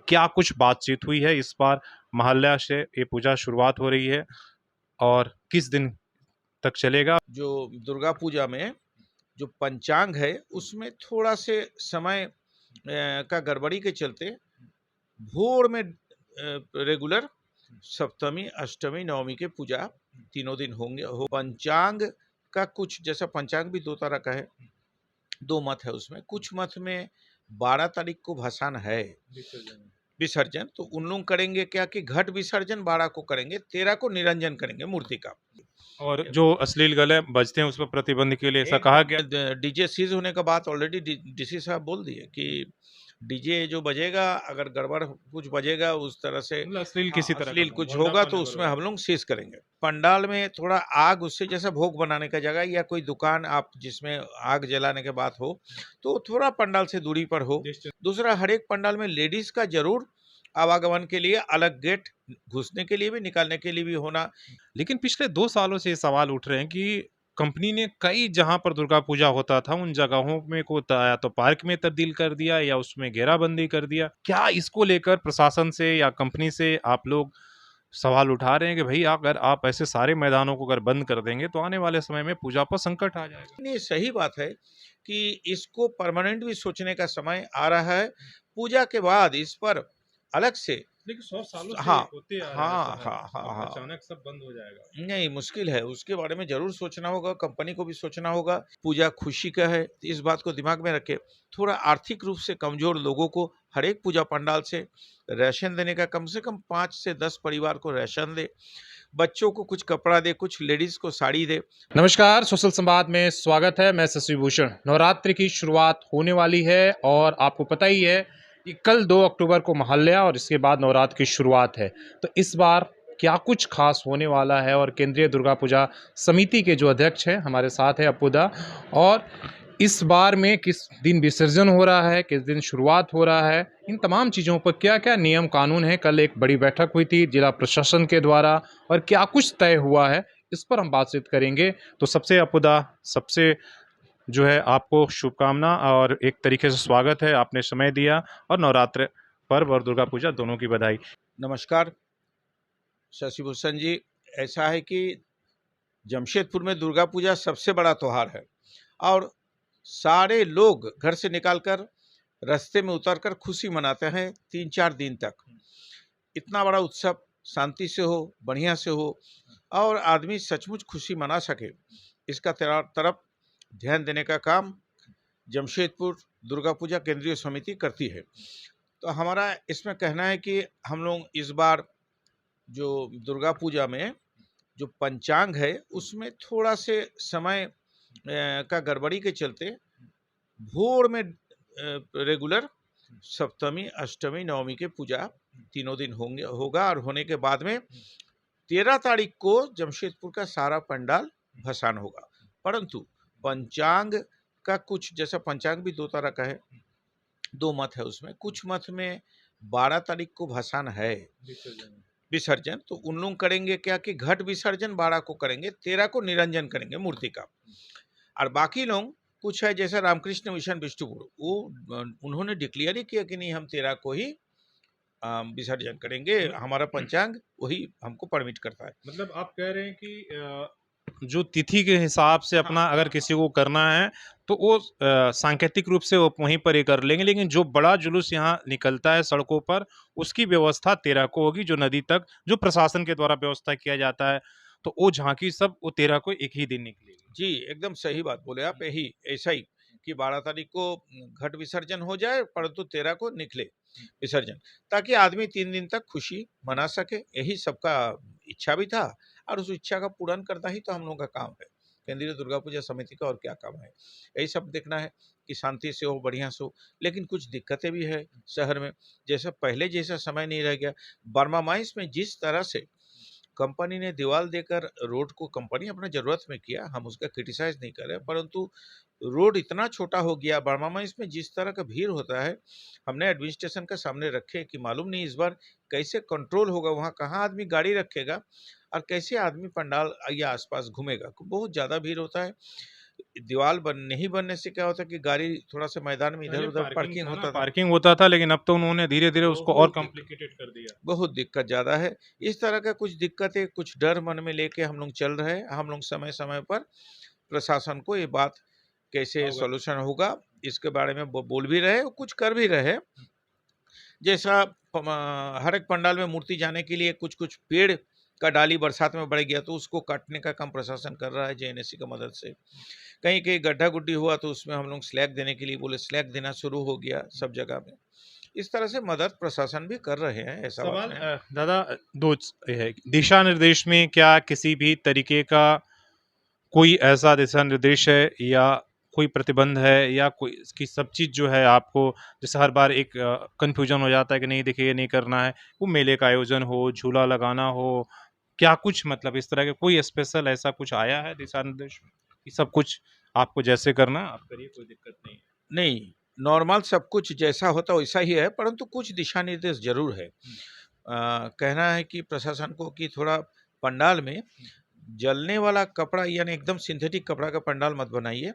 क्या कुछ बातचीत हुई है इस बार महल्या से ये पूजा शुरुआत हो रही है और किस दिन तक चलेगा। जो दुर्गा पूजा में जो पंचांग है उसमें थोड़ा से समय का गड़बड़ी के चलते भोर में रेगुलर सप्तमी अष्टमी नवमी के पूजा तीनों दिन होंगे पंचांग का कुछ जैसा पंचांग भी दो तरह का है, दो मत है उसमें। कुछ मत में 12 तारीख को भसान है विसर्जन, तो उन लोग करेंगे क्या कि घट विसर्जन 12 को करेंगे, 13 को निरंजन करेंगे मूर्ति का। और जो अश्लील गले बजते हैं उस पर प्रतिबंध के लिए ऐसा कहा गया। डीजे सीज होने का बात ऑलरेडी डीसी साहब बोल दिए कि डीजे जो बजेगा अगर गड़बड़ कुछ बजेगा उस तरह से मतलब अश्लील किसी तरह अश्लील कुछ होगा तो उसमें हम लोग सीज करेंगे। पंडाल में थोड़ा आग उससे जैसा भोग बनाने का जगह या कोई दुकान आप जिसमें आग जलाने के बात हो तो थोड़ा पंडाल से दूरी पर हो। दूसरा, हर एक पंडाल में लेडीज का जरूर आवागमन के लिए अलग गेट, घुसने के लिए भी निकालने के लिए भी होना। लेकिन पिछले 2 सालों से ये सवाल उठ रहे हैं कि कंपनी ने कई जहां पर दुर्गा पूजा होता था उन जगहों में को या तो पार्क में तब्दील कर दिया या उसमें घेराबंदी कर दिया। क्या इसको लेकर प्रशासन से या कंपनी से आप लोग सवाल उठा रहे हैं कि भाई अगर आप ऐसे सारे मैदानों को अगर बंद कर देंगे तो आने वाले समय में पूजा पर संकट आ जाएगा। नहीं, सही बात है कि इसको परमानेंट भी सोचने का समय आ रहा है। पूजा के बाद इस पर अलग से लेकिन 100 सालों से हाँ होते आ रहा है हाँ ऐसा है, हाँ हाँ अब हाँ अचानक सब बंद हो जाएगा। नहीं, मुश्किल है, उसके बारे में जरूर सोचना होगा, कंपनी को भी सोचना होगा। पूजा खुशी का है, इस बात को दिमाग में रखे। थोड़ा आर्थिक रूप से कमजोर लोगों को हर एक पूजा पंडाल से राशन देने का, कम से कम 5 से 10 परिवार को राशन दे, बच्चों को कुछ कपड़ा दे, कुछ लेडीज को साड़ी दे। नमस्कार, सोशल संवाद में स्वागत है। मैं शशि भूषण। नवरात्रि की शुरुआत होने वाली है और आपको पता ही है कि कल 2 अक्टूबर को महल्या और इसके बाद नवरात्र की शुरुआत है। तो इस बार क्या कुछ खास होने वाला है और केंद्रीय दुर्गा पूजा समिति के जो अध्यक्ष हैं हमारे साथ है अपूदा, और इस बार में किस दिन विसर्जन हो रहा है, किस दिन शुरुआत हो रहा है, इन तमाम चीज़ों पर क्या क्या नियम कानून है। कल एक बड़ी बैठक हुई थी जिला प्रशासन के द्वारा और क्या कुछ तय हुआ है, इस पर हम बातचीत करेंगे। तो सबसे अपूदा, सबसे जो है आपको शुभकामना और एक तरीके से स्वागत है, आपने समय दिया और नवरात्र पर्व और दुर्गा पूजा दोनों की बधाई। नमस्कार शशि भूषण जी। ऐसा है कि जमशेदपुर में दुर्गा पूजा सबसे बड़ा त्योहार है और सारे लोग घर से निकालकर रास्ते में उतरकर खुशी मनाते हैं 3-4 दिन तक। इतना बड़ा उत्सव शांति से हो, बढ़िया से हो और आदमी सचमुच खुशी मना सके, इसका तरफ ध्यान देने का काम जमशेदपुर दुर्गा पूजा केंद्रीय समिति करती है। तो हमारा इसमें कहना है कि हम लोग इस बार जो दुर्गा पूजा में जो पंचांग है उसमें थोड़ा से समय का गड़बड़ी के चलते भोर में रेगुलर सप्तमी अष्टमी नवमी के पूजा तीनों दिन होगा और होने के बाद में 13 तारीख को जमशेदपुर का सारा पंडाल भसान होगा। परंतु पंचांग का कुछ जैसा पंचांग भी दो तरह का है, दो मत है उसमें। कुछ मत में 12 तारीख को भसान है विसर्जन, तो उन लोग करेंगे क्या कि घट विसर्जन 12 को करेंगे, 13 को निरंजन करेंगे मूर्ति का। और बाकी लोग कुछ है जैसा रामकृष्ण मिशन विष्णुपुर, वो उन्होंने डिक्लेयर ही किया कि नहीं, हम 13 को ही विसर्जन करेंगे, हमारा पंचांग वही हमको परमिट करता है। मतलब आप कह रहे हैं कि जो तिथि के हिसाब से अपना अगर किसी को करना है तो वो सांकेतिक रूप से वो वहीं पर ही कर लेंगे, लेकिन जो बड़ा जुलूस यहाँ निकलता है सड़कों पर उसकी व्यवस्था 13 को होगी, जो नदी तक जो प्रशासन के द्वारा व्यवस्था किया जाता है, तो वो झांकी सब वो 13 को एक ही दिन निकलेगी। जी, एकदम सही बात बोले आप। यही ऐसा ही कि 12 तारीख को घट विसर्जन हो जाए परंतु 13 को निकले विसर्जन, ताकि आदमी 3 दिन तक खुशी मना सके। यही सबका इच्छा भी था और उस इच्छा का पूर्ण करना ही तो हम लोगों का काम है, केंद्रीय दुर्गा पूजा समिति का। और क्या काम है, यही सब देखना है कि शांति से हो, बढ़िया से हो। लेकिन कुछ दिक्कतें भी है शहर में, जैसे पहले जैसा समय नहीं रह गया। बर्मा माइंस में जिस तरह से कंपनी ने दीवार देकर रोड को, कंपनी अपना जरूरत में किया, हम उसका क्रिटिसाइज नहीं कर रहे, परंतु रोड इतना छोटा हो गया। बर्मा माइंस में जिस तरह का भीड़ होता है, हमने एडमिनिस्ट्रेशन के सामने रखे कि मालूम नहीं इस बार कैसे कंट्रोल होगा, वहाँ कहाँ आदमी गाड़ी रखेगा और कैसे आदमी पंडाल या आसपास घूमेगा, बहुत ज़्यादा भीड़ होता है। दीवार नहीं बनने से क्या होता है कि गाड़ी थोड़ा सा मैदान में पहले इधर-उधर पार्किंग पार्किंग था ना, होता था। पार्किंग होता था, लेकिन अब तो उन्होंने धीरे-धीरे उसको और बहुत दिक्कत कॉम्प्लिकेटेड कर दिया। बहुत दिक्कत ज़्यादा है। इस तरह का कुछ दिक्कतें, कुछ डर मन में लेके हम लोग चल रहे हैं। हम लोग समय-समय पर प्रशासन को ये बात कैसे अवगत सॉल्यूशन होगा, इसके बारे में बोल भी रहे और कुछ कर भी रहे हैं। जैसा हर एक पंडाल में मूर्ति जाने के लिए कुछ-कुछ पेड़ का डाली बरसात में बढ़ गया, तो उसको काटने का काम प्रशासन कर रहा है जेएनएससी की मदद से। कहीं-कहीं गड्ढा-गुड्ढी हुआ तो उसमें हम लोग स्लैग देने के लिए बोले, स्लैग देना शुरू हो गया सब जगह में। इस तरह से मदद प्रशासन भी कर रहे हैं, ऐसा बात सवाल नहीं है। दादा, दो है, दिशा निर्देश में क्या किसी भी तरीके का कोई ऐसा दिशा निर्देश है या कोई प्रतिबंध है या कोई इसकी सब चीज़ जो है आपको, जैसे हर बार एक कन्फ्यूजन हो जाता है कि नहीं देखिए ये नहीं करना है, वो मेले का आयोजन हो, झूला लगाना हो, क्या कुछ मतलब इस तरह के कोई स्पेशल ऐसा कुछ आया है दिशा निर्देश में कि सब कुछ आपको जैसे करना है आप करिए, कोई दिक्कत नहीं है? नहीं, नॉर्मल सब कुछ जैसा होता वैसा ही है, परंतु कुछ दिशा निर्देश ज़रूर है। कहना है कि प्रशासन को कि थोड़ा पंडाल में जलने वाला कपड़ा यानी एकदम सिंथेटिक कपड़ा का पंडाल मत बनाइए,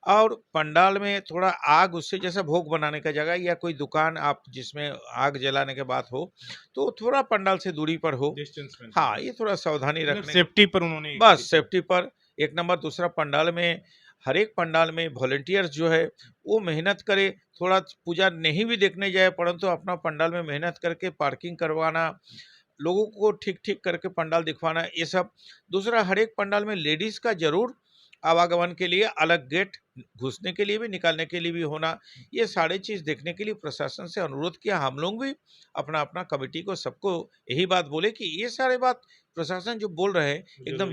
और पंडाल में थोड़ा आग, उससे जैसा भोग बनाने का जगह या कोई दुकान आप जिसमें आग जलाने के बात हो, तो थोड़ा पंडाल से दूरी पर हो। डिस्टेंस में हाँ, ये थोड़ा सावधानी मतलब रखने सेफ्टी पर उन्होंने बस सेफ्टी पर एक नंबर। दूसरा, पंडाल में हर एक पंडाल में वॉलंटियर्स जो है वो मेहनत करे, थोड़ा पूजा नहीं भी देखने जाए परंतु अपना पंडाल में मेहनत करके पार्किंग करवाना, लोगों को ठीक-ठीक करके पंडाल दिखवाना, ये सब। दूसरा, हर एक पंडाल में लेडीज़ का ज़रूर आवागमन के लिए अलग गेट, घुसने के लिए भी, निकालने के लिए भी होना, ये सारी चीज़ देखने के लिए प्रशासन से अनुरोध किया। हम लोग भी अपना-अपना कमिटी को, सबको यही बात बोले कि ये सारे बात प्रशासन जो बोल रहे हैं एकदम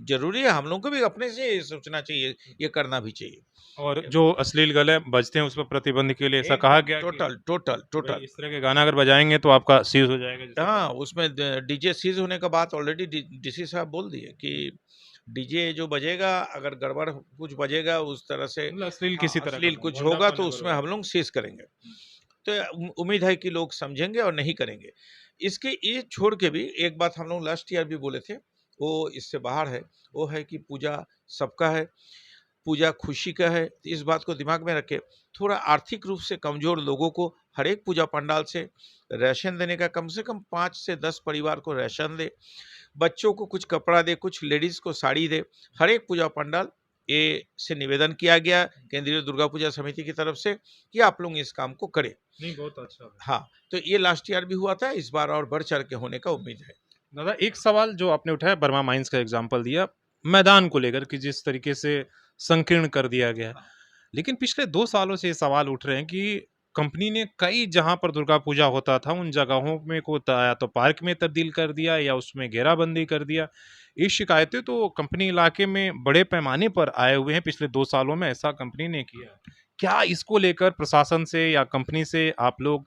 ज़रूरी है। हम लोगों को भी अपने से ये सोचना चाहिए, ये करना भी चाहिए। और जो अश्लील गाने बजते हैं उस पर प्रतिबंध के लिए ऐसा कहा एकदम गया कि टोटल। भाई इस तरह के गाना अगर बजाएँगे तो आपका सीज़ हो जाएगा जैसे हाँ, उसमें डीजे सीज़ होने का बात ऑलरेडी डीसी साहब बोल दिए कि डीजे जो बजेगा, अगर गड़बड़ कुछ बजेगा उस तरह से, मतलब अश्लील हाँ, किसी तरह का अश्लील कुछ होगा भोंडापन तो अगर उसमें होगा। हम लोग सीज़ करेंगे। तो उम्मीद है कि लोग समझेंगे और नहीं करेंगे। इसके ये छोड़ के भी एक बात हम लोग लास्ट ईयर भी बोले थे, वो इससे बाहर है, वो है कि पूजा सबका है, पूजा खुशी का है। तो इस बात को दिमाग में रखें, थोड़ा आर्थिक रूप से कमज़ोर लोगों को हर एक पूजा पंडाल से राशन देने का, कम से कम 5 से 10 परिवार को राशन दे, बच्चों को कुछ कपड़ा दे, कुछ लेडीज़ को साड़ी दे। हर एक पूजा पंडाल ये से निवेदन किया गया केंद्रीय दुर्गा पूजा समिति की तरफ से कि आप लोग इस काम को करें। नहीं, बहुत अच्छा है। हाँ, तो ये लास्ट ईयर भी हुआ था, इस बार और बढ़-चढ़ के होने का उम्मीद है। दादा, एक सवाल जो आपने उठाया, बर्मा माइंस का एग्ज़ाम्पल दिया, मैदान को लेकर कि जिस तरीके से संकीर्ण कर दिया गया है। लेकिन पिछले 2 सालों से ये सवाल उठ रहे हैं कि कंपनी ने कई जहाँ पर दुर्गा पूजा होता था, उन जगहों में को त या तो पार्क में तब्दील कर दिया या उसमें घेराबंदी कर दिया। ये शिकायतें तो कंपनी इलाके में बड़े पैमाने पर आए हुए हैं, पिछले 2 सालों में ऐसा कंपनी ने किया है। क्या इसको लेकर प्रशासन से या कंपनी से आप लोग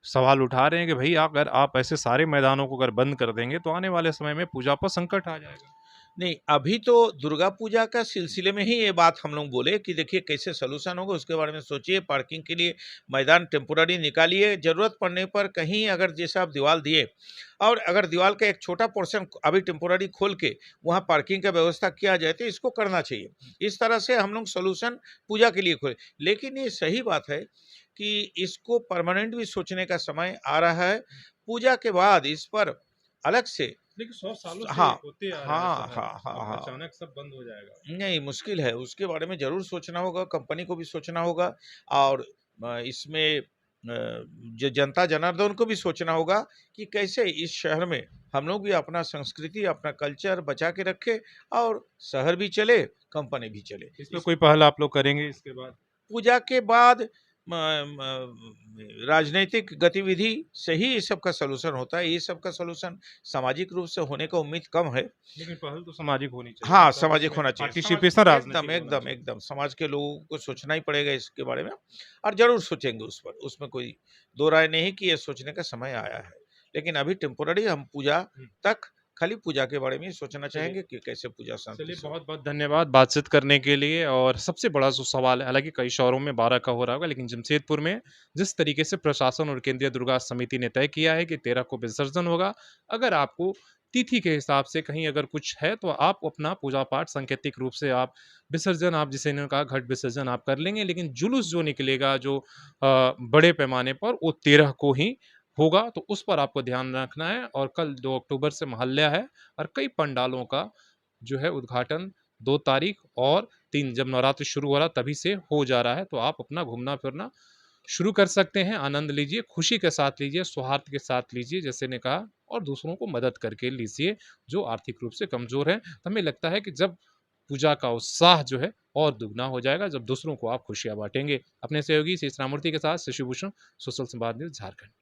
सवाल उठा रहे हैं कि भई अगर आप ऐसे सारे मैदानों को अगर बंद कर देंगे, तो आने वाले समय में पूजा पर संकट आ जाएगा? नहीं, अभी तो दुर्गा पूजा का सिलसिले में ही ये बात हम लोग बोले कि देखिए कैसे सॉल्यूशन होगा, उसके बारे में सोचिए। पार्किंग के लिए मैदान टेम्पोररी निकालिए, ज़रूरत पड़ने पर कहीं अगर जैसे आप दीवार दिए, और अगर दीवार का एक छोटा पोर्शन अभी टेम्पोररी खोल के वहाँ पार्किंग का व्यवस्था किया जाए तो इसको करना चाहिए। इस तरह से हम लोग सॉल्यूशन पूजा के लिए खोले। लेकिन ये सही बात है कि इसको परमानेंट भी सोचने का समय आ रहा है। पूजा के बाद इस पर अलग से, देखिए 100 सालों से हाँ, होते आ रहा है हाँ, ऐसा है। हाँ, हाँ, अब हाँ। अचानक सब बंद हो जाएगा। नहीं, मुश्किल है, उसके बारे में ज़रूर सोचना होगा, कंपनी को भी सोचना होगा, और इसमें जो जनता जनार्दन को भी सोचना होगा कि कैसे इस शहर में हम लोग भी अपना संस्कृति, अपना कल्चर बचा के रखें और शहर भी चले, कंपनी भी चले। इस पे कोई पहल आप लोग करेंगे इसके बाद? पूजा के बाद राजनीतिक गतिविधि से ही ये सब का सॉल्यूशन होता है। ये सब का सॉल्यूशन सामाजिक रूप से होने का उम्मीद कम है। लेकिन पहल तो सामाजिक होनी चाहिए, हाँ, मतलब सामाजिक उसमें होना चाहिए। पार्टिसिपेशन राजनीतिक होना एकदम, चाहिए। एकदम समाज के लोगों को सोचना ही पड़ेगा इसके बारे में, और ज़रूर सोचेंगे उस पर। उसमें कोई दो राय नहीं कि ये सोचने का समय आया है। लेकिन अभी टेम्पोररी हम पूजा हुँ। तक खाली पूजा के बारे में ही सोचना चलिए चाहेंगे कि कैसे पूजा शांति चलिए, से हो। बहुत-बहुत धन्यवाद बातचीत करने के लिए। और सबसे बड़ा जो सवाल है, हालाँकि कई शहरों में 12 का हो रहा होगा, लेकिन जमशेदपुर में जिस तरीके से प्रशासन और केंद्रीय दुर्गा समिति ने तय किया है कि 13 को विसर्जन होगा, अगर आपको तिथि के हिसाब से कहीं अगर कुछ है तो आप अपना पूजा पाठ सांकेतिक रूप से आप विसर्जन, आप जिसे इन्होंने कहा घट विसर्जन आप कर लेंगे, लेकिन जुलूस जो निकलेगा जो बड़े पैमाने पर वो 13 को ही होगा, तो उस पर आपको ध्यान रखना है। और कल 2 अक्टूबर से महालया है और कई पंडालों का जो है उद्घाटन 2 तारीख और 3 जब नवरात्रि शुरू हो रहा तभी से हो जा रहा है, तो आप अपना घूमना-फिरना शुरू कर सकते हैं, आनंद लीजिए, खुशी के साथ लीजिए, सौहार्द के साथ लीजिए जैसे ने कहा, और दूसरों को मदद करके लीजिए जो आर्थिक रूप से कमज़ोर हैं। तो हमें लगता है कि जब पूजा का उत्साह जो है और दुगना हो जाएगा जब दूसरों को आप खुशियाँ बाँटेंगे। अपने सहयोगी शेष राममूर्ति के साथ शशिभूषण, सोशल संवाद न्यूज़ झारखंड।